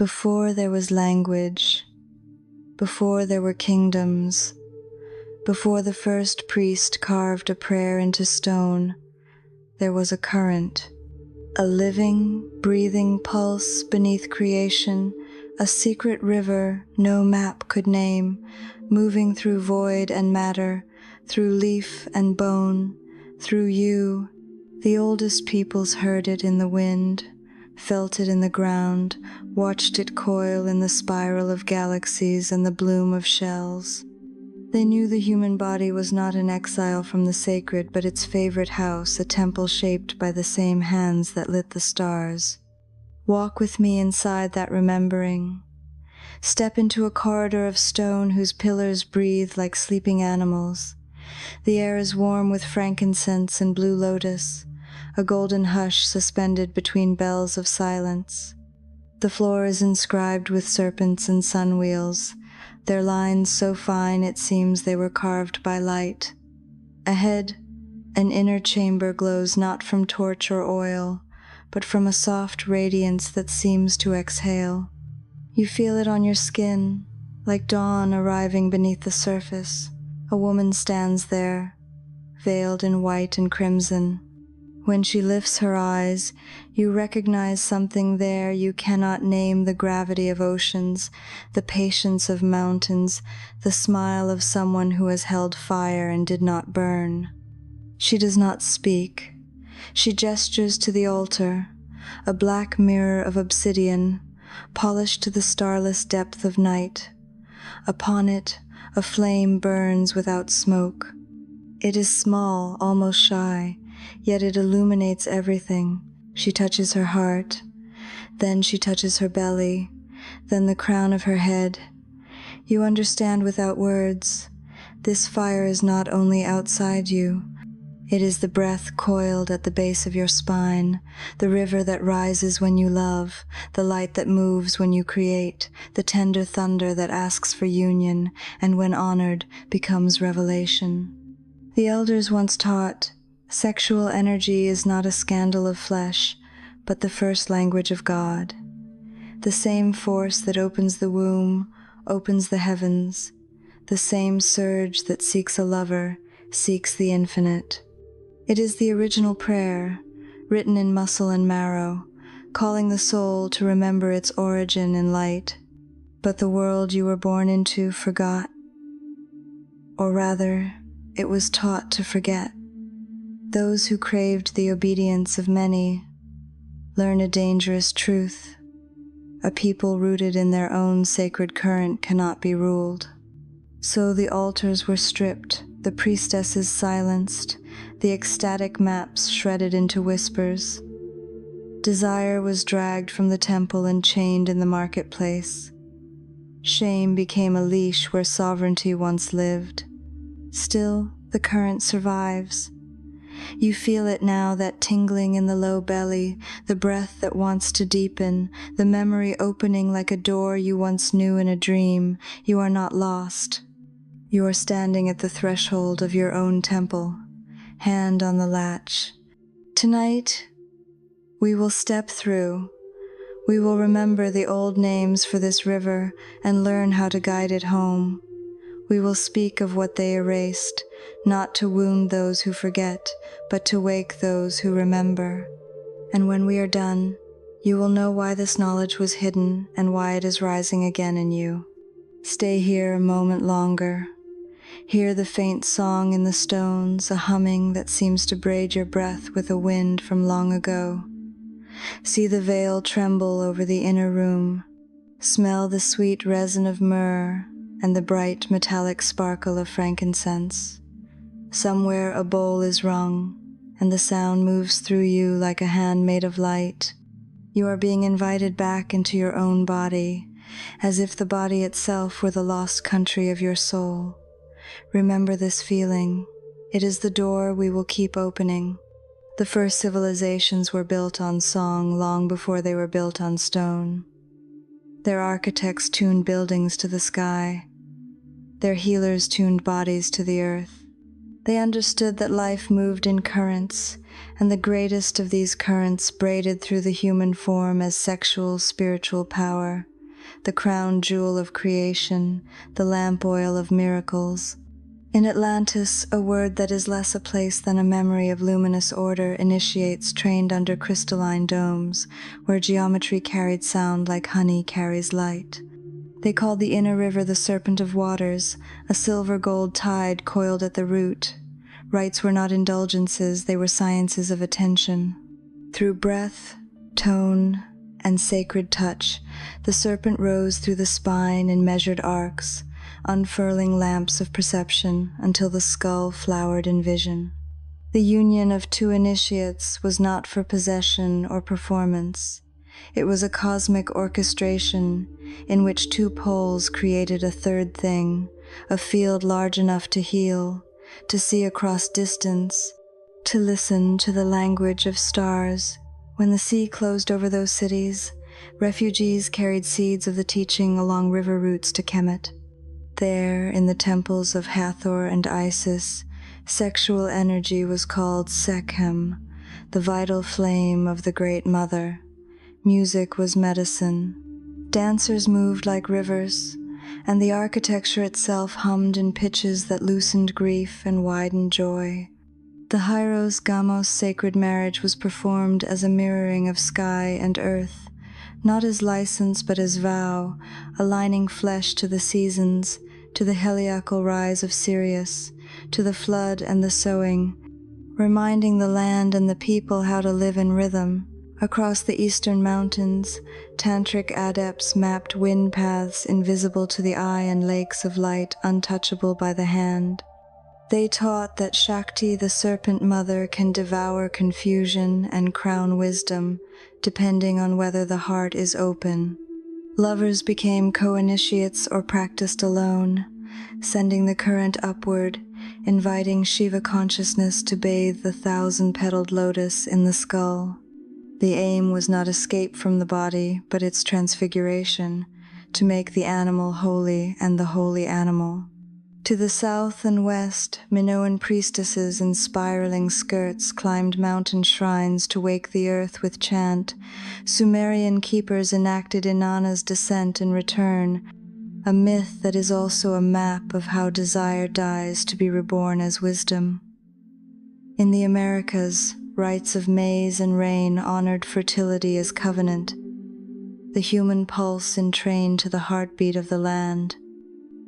Before there was language, before there were kingdoms, before the first priest carved a prayer into stone, there was a current, a living, breathing pulse beneath creation, a secret river no map could name, moving through void and matter, through leaf and bone, through you. The oldest peoples heard it in the wind, felt it in the ground, watched it coil in the spiral of galaxies and the bloom of shells. They knew the human body was not an exile from the sacred, but its favorite house, a temple shaped by the same hands that lit the stars. Walk with me inside that remembering. Step into a corridor of stone whose pillars breathe like sleeping animals. The air is warm with frankincense and blue lotus, a golden hush suspended between bells of silence. The floor is inscribed with serpents and sun wheels, their lines so fine it seems they were carved by light. Ahead, an inner chamber glows not from torch or oil, but from a soft radiance that seems to exhale. You feel it on your skin, like dawn arriving beneath the surface. A woman stands there, veiled in white and crimson. When she lifts her eyes, you recognize something there you cannot name: the gravity of oceans, the patience of mountains, the smile of someone who has held fire and did not burn. She does not speak. She gestures to the altar, a black mirror of obsidian, polished to the starless depth of night. Upon it, a flame burns without smoke. It is small, almost shy, yet it illuminates everything. She touches her heart, then she touches her belly, then the crown of her head. You understand without words. This fire is not only outside you, it is the breath coiled at the base of your spine, the river that rises when you love, the light that moves when you create, the tender thunder that asks for union, and when honored, becomes revelation. The elders once taught, sexual energy is not a scandal of flesh, but the first language of God. The same force that opens the womb, opens the heavens. The same surge that seeks a lover, seeks the infinite. It is the original prayer, written in muscle and marrow, calling the soul to remember its origin in light. But the world you were born into forgot. Or rather, it was taught to forget. Those who craved the obedience of many learn a dangerous truth. A people rooted in their own sacred current cannot be ruled. So the altars were stripped, the priestesses silenced, the ecstatic maps shredded into whispers. Desire was dragged from the temple and chained in the marketplace. Shame became a leash where sovereignty once lived. Still, the current survives. You feel it now, that tingling in the low belly, the breath that wants to deepen, the memory opening like a door you once knew in a dream. You are not lost. You are standing at the threshold of your own temple, hand on the latch. Tonight, we will step through. We will remember the old names for this river and learn how to guide it home. We will speak of what they erased, not to wound those who forget, but to wake those who remember. And when we are done, you will know why this knowledge was hidden and why it is rising again in you. Stay here a moment longer. Hear the faint song in the stones, a humming that seems to braid your breath with a wind from long ago. See the veil tremble over the inner room. Smell the sweet resin of myrrh and the bright metallic sparkle of frankincense. Somewhere a bowl is rung, and the sound moves through you like a hand made of light. You are being invited back into your own body, as if the body itself were the lost country of your soul. Remember this feeling. It is the door we will keep opening. The first civilizations were built on song long before they were built on stone. Their architects tuned buildings to the sky. Their healers tuned bodies to the earth. They understood that life moved in currents, and the greatest of these currents braided through the human form as sexual spiritual power, the crown jewel of creation, the lamp oil of miracles. In Atlantis, a word that is less a place than a memory of luminous order initiates trained under crystalline domes, where geometry carried sound like honey carries light. They called the inner river the Serpent of Waters, a silver-gold tide coiled at the root. Rites were not indulgences, they were sciences of attention. Through breath, tone, and sacred touch, the serpent rose through the spine in measured arcs, unfurling lamps of perception until the skull flowered in vision. The union of two initiates was not for possession or performance. It was a cosmic orchestration in which two poles created a third thing, a field large enough to heal, to see across distance, to listen to the language of stars. When the sea closed over those cities, refugees carried seeds of the teaching along river routes to Kemet. There, in the temples of Hathor and Isis, sexual energy was called Sekhem, the vital flame of the Great Mother. Music was medicine. Dancers moved like rivers, and the architecture itself hummed in pitches that loosened grief and widened joy. The Hyros-Gamos sacred marriage was performed as a mirroring of sky and earth, not as license but as vow, aligning flesh to the seasons, to the heliacal rise of Sirius, to the flood and the sowing, reminding the land and the people how to live in rhythm. Across the eastern mountains, tantric adepts mapped wind paths invisible to the eye and lakes of light untouchable by the hand. They taught that Shakti, the serpent mother, can devour confusion and crown wisdom, depending on whether the heart is open. Lovers became co-initiates or practiced alone, sending the current upward, inviting Shiva consciousness to bathe the thousand-petaled lotus in the skull. The aim was not escape from the body, but its transfiguration, to make the animal holy and the holy animal. To the south and west, Minoan priestesses in spiraling skirts climbed mountain shrines to wake the earth with chant. Sumerian keepers enacted Inanna's descent in return, a myth that is also a map of how desire dies to be reborn as wisdom. In the Americas, rites of maize and rain honored fertility as covenant, the human pulse entrained to the heartbeat of the land.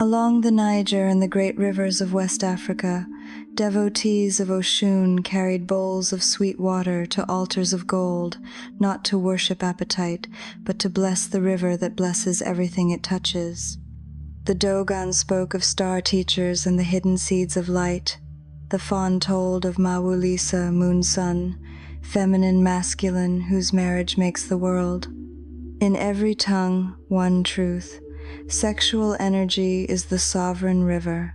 Along the Niger and the great rivers of West Africa, devotees of Oshun carried bowls of sweet water to altars of gold, not to worship appetite, but to bless the river that blesses everything it touches. The Dogon spoke of star teachers and the hidden seeds of light. The Faun told of Mawulisa, moon sun, feminine masculine, whose marriage makes the world. In every tongue, one truth. Sexual energy is the sovereign river.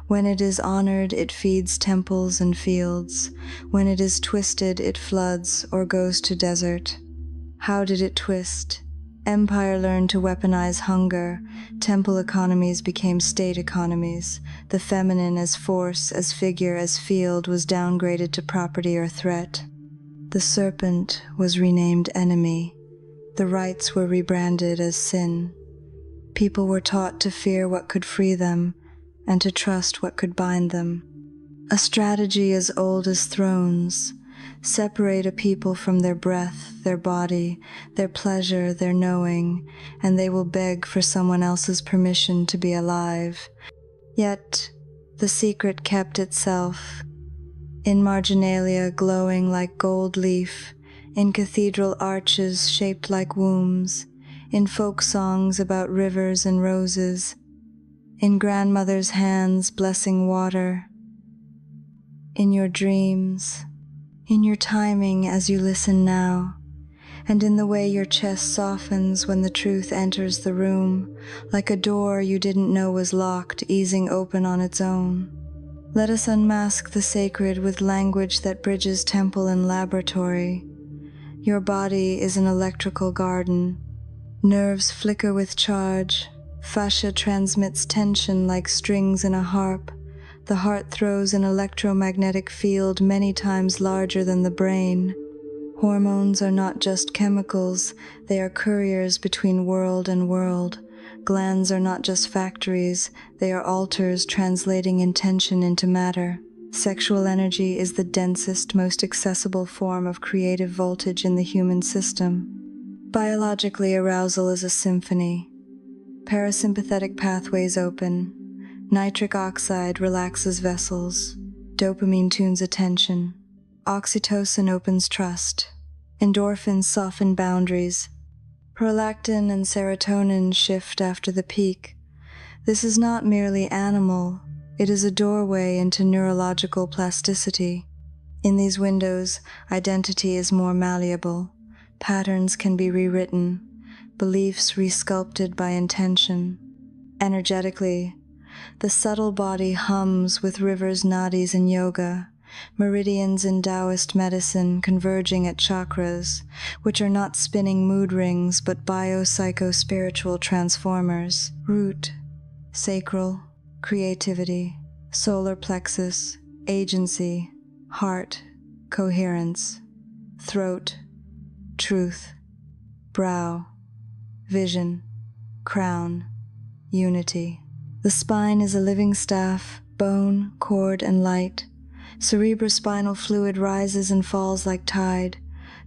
When it is honored, it feeds temples and fields. When it is twisted, it floods or goes to desert. How did it twist? Empire learned to weaponize hunger. Temple economies became state economies. The feminine as force, as figure, as field was downgraded to property or threat. The serpent was renamed enemy. The rites were rebranded as sin. People were taught to fear what could free them and to trust what could bind them. A strategy as old as thrones. Separate a people from their breath, their body, their pleasure, their knowing, and they will beg for someone else's permission to be alive. Yet, the secret kept itself. In marginalia glowing like gold leaf, in cathedral arches shaped like wombs, in folk songs about rivers and roses, in grandmother's hands blessing water, in your dreams, in your timing as you listen now, and in the way your chest softens when the truth enters the room, like a door you didn't know was locked, easing open on its own. Let us unmask the sacred with language that bridges temple and laboratory. Your body is an electrical garden. Nerves flicker with charge. Fascia transmits tension like strings in a harp. The heart throws an electromagnetic field many times larger than the brain. Hormones are not just chemicals, they are couriers between world and world. Glands are not just factories, they are altars translating intention into matter. Sexual energy is the densest, most accessible form of creative voltage in the human system. Biologically, arousal is a symphony. Parasympathetic pathways open. Nitric oxide relaxes vessels. Dopamine tunes attention. Oxytocin opens trust. Endorphins soften boundaries. Prolactin and serotonin shift after the peak. This is not merely animal, it is a doorway into neurological plasticity. In these windows, identity is more malleable. Patterns can be rewritten, beliefs resculpted by intention. Energetically, the subtle body hums with rivers, nadis in yoga, meridians in Taoist medicine converging at chakras, which are not spinning mood rings but bio-psycho-spiritual transformers. Root, sacral, creativity, solar plexus, agency, heart, coherence, throat, truth, brow, vision, crown, unity. The spine is a living staff, bone, cord, and light. Cerebrospinal fluid rises and falls like tide.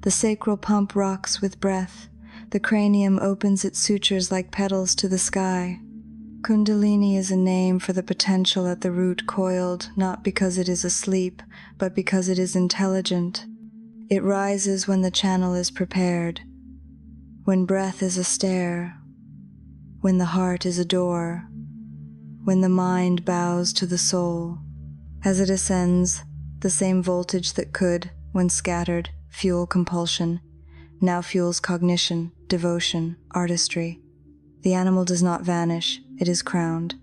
The sacral pump rocks with breath. The cranium opens its sutures like petals to the sky. Kundalini is a name for the potential at the root, coiled, not because it is asleep, but because it is intelligent. It rises when the channel is prepared, when breath is a stair, when the heart is a door, when the mind bows to the soul. As it ascends, the same voltage that could, when scattered, fuel compulsion, now fuels cognition, devotion, artistry. The animal does not vanish, it is crowned.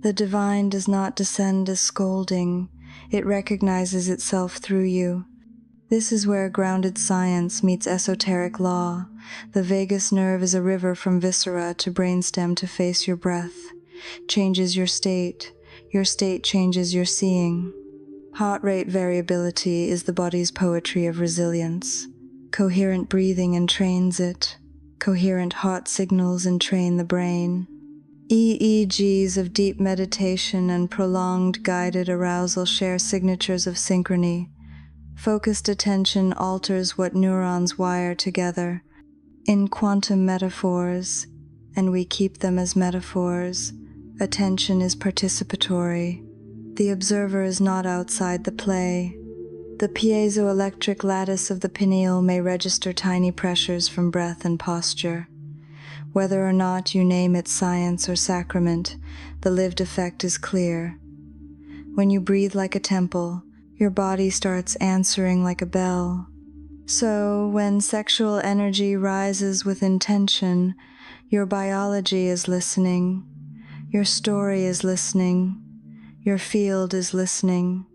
The divine does not descend as scolding, it recognizes itself through you. This is where grounded science meets esoteric law. The vagus nerve is a river from viscera to brainstem to face your breath. Changes your state changes your seeing. Heart rate variability is the body's poetry of resilience. Coherent breathing entrains it. Coherent heart signals entrain the brain. EEGs of deep meditation and prolonged guided arousal share signatures of synchrony. Focused attention alters what neurons wire together. In quantum metaphors, and we keep them as metaphors, attention is participatory. The observer is not outside the play. The piezoelectric lattice of the pineal may register tiny pressures from breath and posture. Whether or not you name it science or sacrament, the lived effect is clear. When you breathe like a temple, your body starts answering like a bell. So, when sexual energy rises with intention, your biology is listening, your story is listening, your field is listening.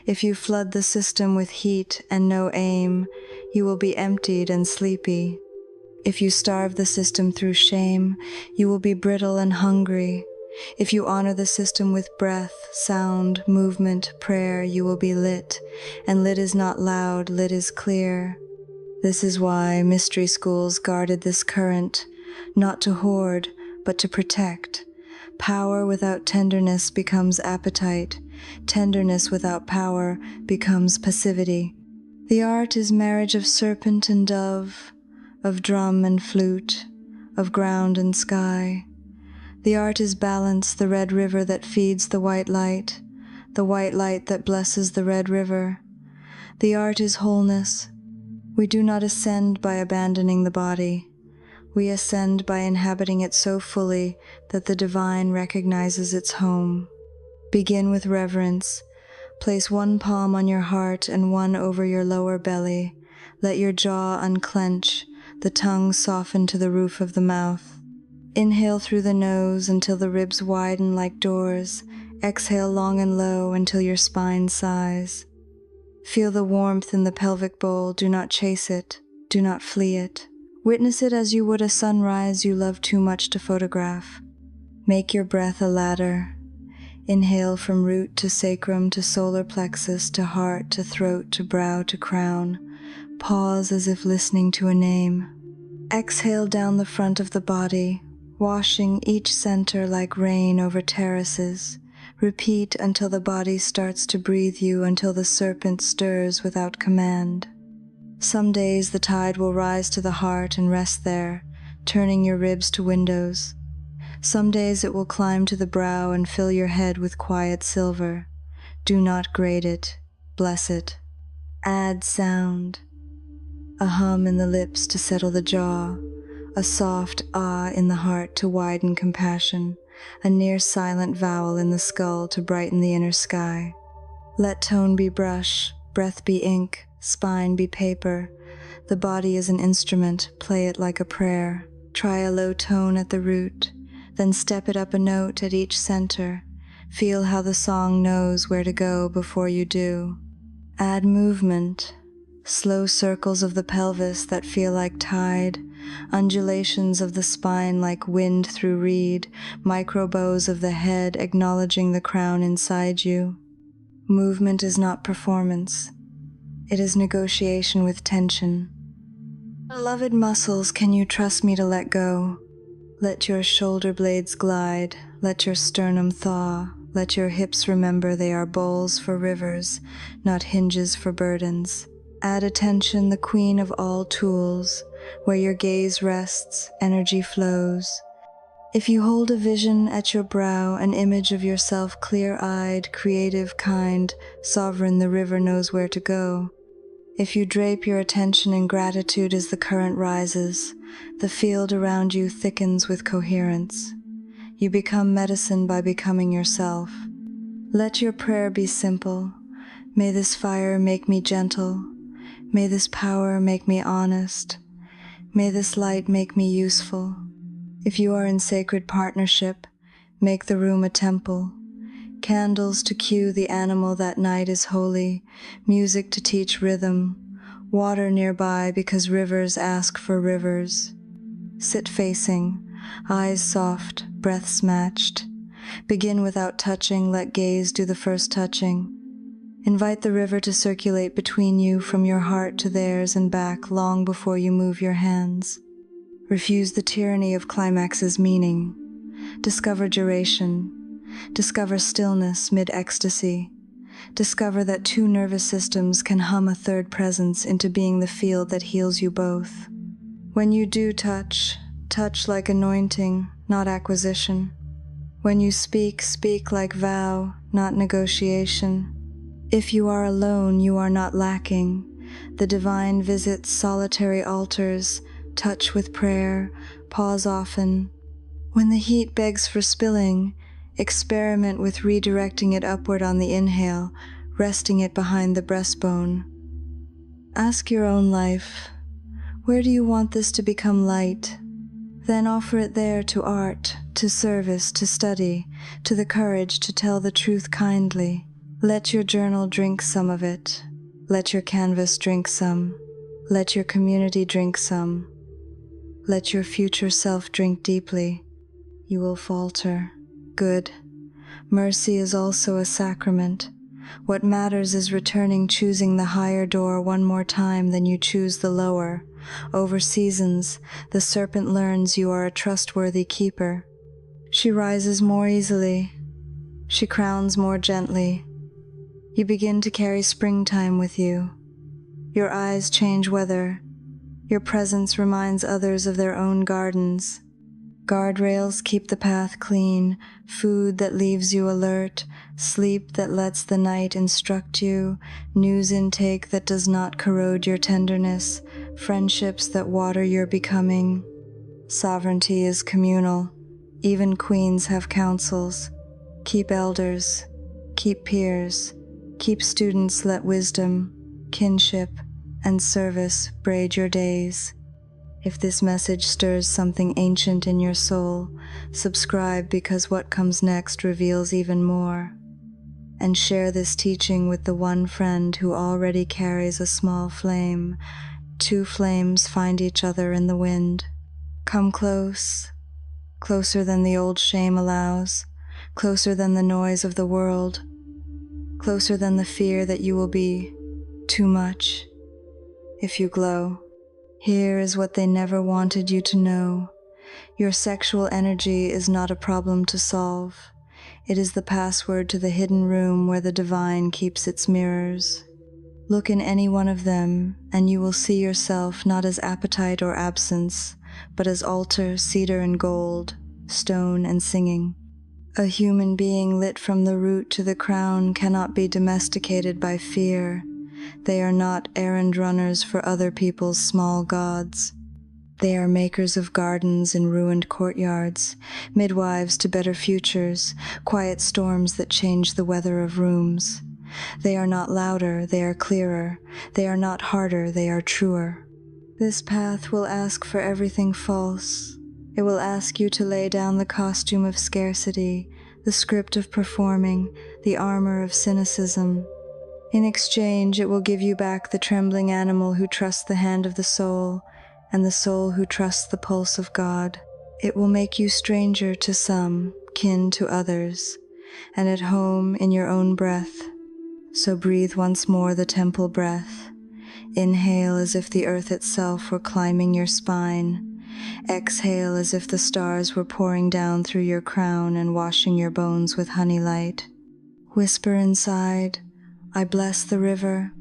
If you flood the system with heat and no aim, you will be emptied and sleepy. If you starve the system through shame, you will be brittle and hungry. If you honor the system with breath, sound, movement, prayer, you will be lit. And lit is not loud, lit is clear. This is why mystery schools guarded this current, not to hoard, but to protect. Power without tenderness becomes appetite. Tenderness without power becomes passivity. The art is marriage of serpent and dove, of drum and flute, of ground and sky. The art is balance, the red river that feeds the white light that blesses the red river. The art is wholeness. We do not ascend by abandoning the body. We ascend by inhabiting it so fully that the divine recognizes its home. Begin with reverence. Place one palm on your heart and one over your lower belly. Let your jaw unclench, the tongue soften to the roof of the mouth. Inhale through the nose until the ribs widen like doors. Exhale long and low until your spine sighs. Feel the warmth in the pelvic bowl. Do not chase it. Do not flee it. Witness it as you would a sunrise you love too much to photograph. Make your breath a ladder. Inhale from root to sacrum to solar plexus to heart to throat to brow to crown. Pause as if listening to a name. Exhale down the front of the body, washing each center like rain over terraces. Repeat until the body starts to breathe you, until the serpent stirs without command. Some days the tide will rise to the heart and rest there, turning your ribs to windows. Some days it will climb to the brow and fill your head with quiet silver. Do not grade it, bless it. Add sound. A hum in the lips to settle the jaw, a soft ah in the heart to widen compassion, a near silent vowel in the skull to brighten the inner sky. Let tone be brush, breath be ink, spine be paper. The body is an instrument, play it like a prayer. Try a low tone at the root, then step it up a note at each center. Feel how the song knows where to go before you do. Add movement. Slow circles of the pelvis that feel like tide, undulations of the spine like wind through reed, micro bows of the head acknowledging the crown inside you. Movement is not performance. It is negotiation with tension. Beloved muscles, can you trust me to let go? Let your shoulder blades glide, let your sternum thaw, let your hips remember they are bowls for rivers, not hinges for burdens. Add attention, the queen of all tools. Where your gaze rests, energy flows. If you hold a vision at your brow, an image of yourself clear-eyed, creative, kind, sovereign, the river knows where to go. If you drape your attention in gratitude as the current rises, the field around you thickens with coherence. You become medicine by becoming yourself. Let your prayer be simple. May this fire make me gentle. May this power make me honest. May this light make me useful. If you are in sacred partnership, make the room a temple. Candles to cue the animal that night is holy, music to teach rhythm, water nearby because rivers ask for rivers. Sit facing, eyes soft, breaths matched. Begin without touching, let gaze do the first touching. Invite the river to circulate between you from your heart to theirs and back long before you move your hands. Refuse the tyranny of climax's meaning. Discover duration. Discover stillness mid-ecstasy. Discover that two nervous systems can hum a third presence into being the field that heals you both. When you do touch, touch like anointing, not acquisition. When you speak, speak like vow, not negotiation. If you are alone, you are not lacking. The divine visits solitary altars, touch with prayer, pause often. When the heat begs for spilling, experiment with redirecting it upward on the inhale, resting it behind the breastbone. Ask your own life, where do you want this to become light? Then offer it there to art, to service, to study, to the courage to tell the truth kindly. Let your journal drink some of it. Let your canvas drink some. Let your community drink some. Let your future self drink deeply. You will falter. Good. Mercy is also a sacrament. What matters is returning, choosing the higher door one more time than you choose the lower. Over seasons, the serpent learns you are a trustworthy keeper. She rises more easily. She crowns more gently. You begin to carry springtime with you. Your eyes change weather. Your presence reminds others of their own gardens. Guardrails keep the path clean, food that leaves you alert, sleep that lets the night instruct you, news intake that does not corrode your tenderness, friendships that water your becoming. Sovereignty is communal. Even queens have councils. Keep elders. Keep peers. Keep students, let wisdom, kinship, and service braid your days. If this message stirs something ancient in your soul, subscribe because what comes next reveals even more. And share this teaching with the one friend who already carries a small flame. Two flames find each other in the wind. Come close, closer than the old shame allows. closer than the noise of the world, closer than the fear that you will be too much if you glow. Here is what they never wanted you to know. Your sexual energy is not a problem to solve. It is the password to the hidden room where the divine keeps its mirrors. Look in any one of them, and you will see yourself not as appetite or absence, but as altar, cedar and gold, stone and singing. A human being lit from the root to the crown cannot be domesticated by fear. They are not errand runners for other people's small gods. They are makers of gardens in ruined courtyards, midwives to better futures, quiet storms that change the weather of rooms. They are not louder, they are clearer. They are not harder, they are truer. This path will ask for everything false. It will ask you to lay down the costume of scarcity, the script of performing, the armor of cynicism. In exchange, it will give you back the trembling animal who trusts the hand of the soul, and the soul who trusts the pulse of God. It will make you stranger to some, kin to others, and at home in your own breath. So breathe once more the temple breath. Inhale as if the earth itself were climbing your spine. Exhale as if the stars were pouring down through your crown and washing your bones with honey light. Whisper inside, I bless the river,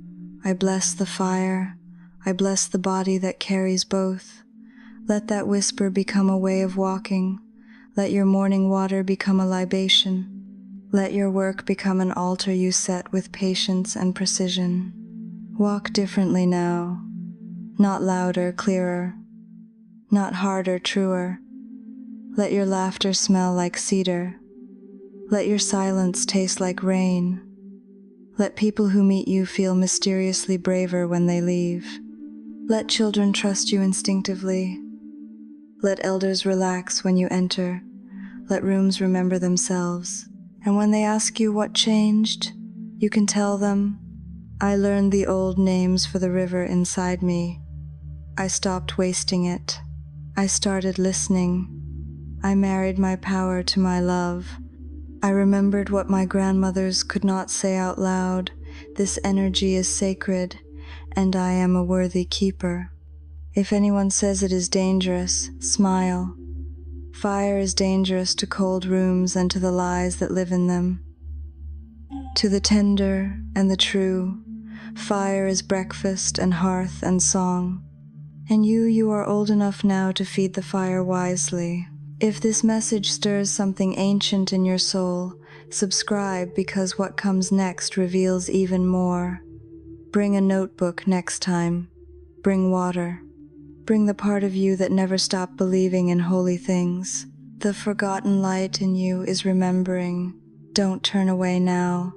I bless the fire, I bless the body that carries both. Let that whisper become a way of walking. Let your morning water become a libation. Let your work become an altar you set with patience and precision. Walk differently now, not louder, clearer, not harder, truer. Let your laughter smell like cedar. Let your silence taste like rain. Let people who meet you feel mysteriously braver when they leave. Let children trust you instinctively. Let elders relax when you enter. Let rooms remember themselves. And when they ask you what changed, you can tell them, I learned the old names for the river inside me. I stopped wasting it. I started listening. I married my power to my love. I remembered what my grandmothers could not say out loud. This energy is sacred, and I am a worthy keeper. If anyone says it is dangerous, smile. Fire is dangerous to cold rooms and to the lies that live in them. To the tender and the true, fire is breakfast and hearth and song. And you are old enough now to feed the fire wisely. If this message stirs something ancient in your soul, subscribe, because what comes next reveals even more. Bring a notebook next time. Bring water. Bring the part of you that never stopped believing in holy things. The forgotten light in you is remembering. Don't turn away now.